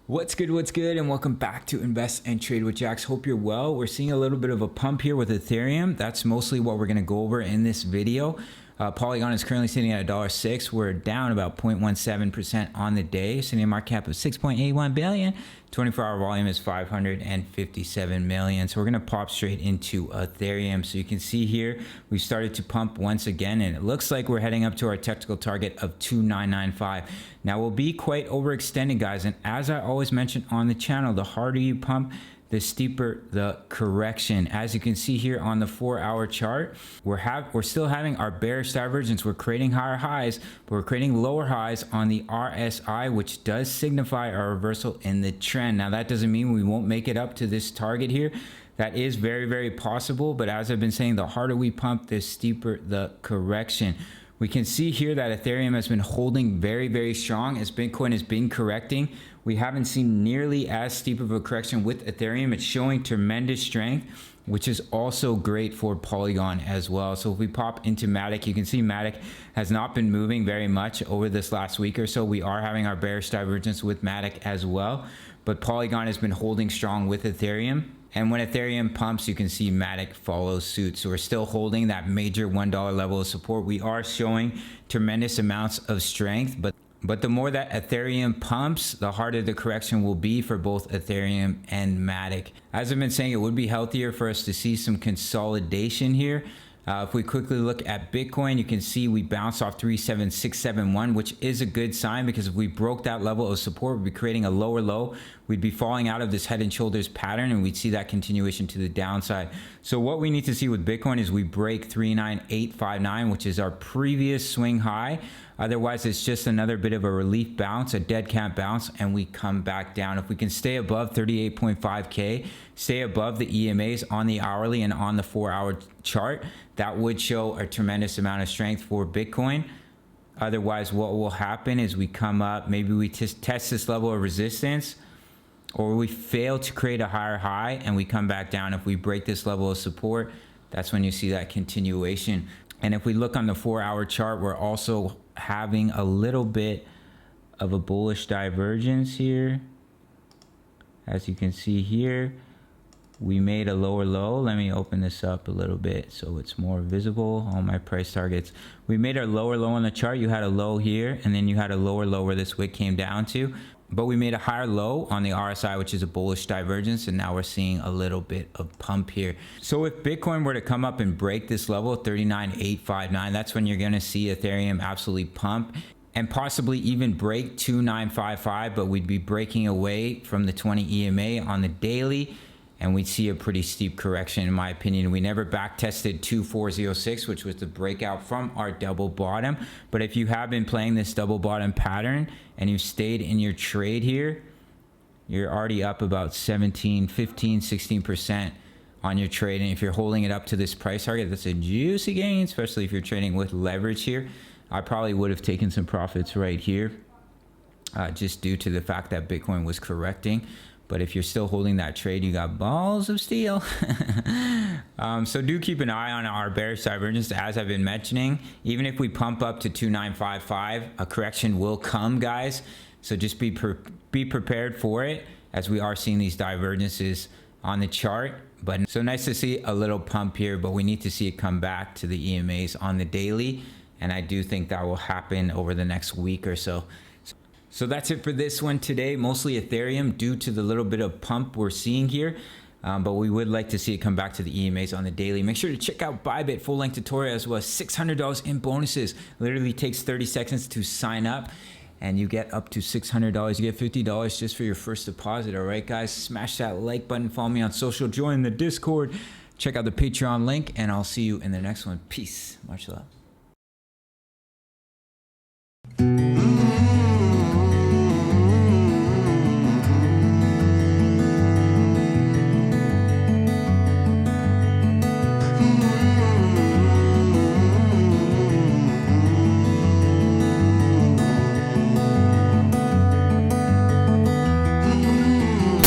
What's good, and welcome back to Invest and Trade with Jax. Hope you're well. We're seeing a little bit of a pump here with Ethereum. That's mostly what we're going to go over in this video. Polygon is currently sitting at $1.06. We're down about 0.17% on the day, sitting at a market cap of 6.81 billion. 24-hour volume is 557 million. So we're going to pop straight into Ethereum. So you can see here, we started to pump once again, and it looks like we're heading up to our technical target of 2995. Now we'll be quite overextended, guys. And as I always mention on the channel, the harder you pump, the steeper the correction. As you can see here on the 4-hour chart, we're still having our bearish divergence. We're creating higher highs, but we're creating lower highs on the RSI, which does signify our reversal in the trend. Now that doesn't mean we won't make it up to this target here. That is very, very possible, but as I've been saying, the harder we pump, the steeper the correction. We can see here that Ethereum has been holding very, very strong as Bitcoin has been correcting. We haven't seen nearly as steep of a correction with Ethereum. It's showing tremendous strength, which is also great for Polygon as well. So if we pop into Matic, you can see Matic has not been moving very much over this last week or so. We are having our bearish divergence with Matic as well, but Polygon has been holding strong with Ethereum. And when Ethereum pumps, you can see Matic follow suit. So we're still holding that major $1 level of support. We are showing tremendous amounts of strength, but the more that Ethereum pumps, the harder the correction will be for both Ethereum and Matic. As I've been saying, it would be healthier for us to see some consolidation here. If we quickly look at Bitcoin, you can see we bounced off 37671, which is a good sign, because if we broke that level of support, we'd be creating a lower low. We'd be falling out of this head and shoulders pattern, and we'd see that continuation to the downside. So what we need to see with Bitcoin is we break 39859, which is our previous swing high. Otherwise, it's just another bit of a relief bounce, a dead cat bounce, and we come back down. If we can stay above 38.5K, stay above the EMAs on the hourly and on the 4-hour chart, that would show a tremendous amount of strength for Bitcoin. Otherwise, what will happen is we come up, maybe we just test this level of resistance, or we fail to create a higher high and we come back down. If we break this level of support, that's when you see that continuation. And if we look on the 4-hour chart, we're also having a little bit of a bullish divergence here. As you can see here, we made a lower low. Let me open this up a little bit so it's more visible on my price targets. We made our lower low on the chart. You had a low here, and then you had a lower low where this wick came down to. But we made a higher low on the RSI, which is a bullish divergence, and now we're seeing a little bit of pump here. So if Bitcoin were to come up and break this level, 39,859, that's when you're going to see Ethereum absolutely pump and possibly even break 2955, but we'd be breaking away from the 20 EMA on the daily, and we'd see a pretty steep correction, in my opinion. We never back tested 2406, which was the breakout from our double bottom. But if you have been playing this double bottom pattern and you stayed in your trade here, you're already up about 17, 15, 16% on your trade. And if you're holding it up to this price target, that's a juicy gain, especially if you're trading with leverage here. I probably would have taken some profits right here, just due to the fact that Bitcoin was correcting. But if you're still holding that trade, you got balls of steel. So do keep an eye on our bearish divergence, as I've been mentioning. Even if we pump up to 2955, a correction will come, guys. So just be prepared for it, as we are seeing these divergences on the chart. But so nice to see a little pump here, but we need to see it come back to the EMAs on the daily. And I do think that will happen over the next week or so. So that's it for this one today. Mostly Ethereum due to the little bit of pump we're seeing here. But we would like to see it come back to the EMAs on the daily. Make sure to check out Bybit full-length tutorial, as well as $600 in bonuses. Literally takes 30 seconds to sign up, and you get up to $600. You get $50 just for your first deposit. All right, guys, smash that like button. Follow me on social. Join the Discord. Check out the Patreon link, and I'll see you in the next one. Peace. Much love.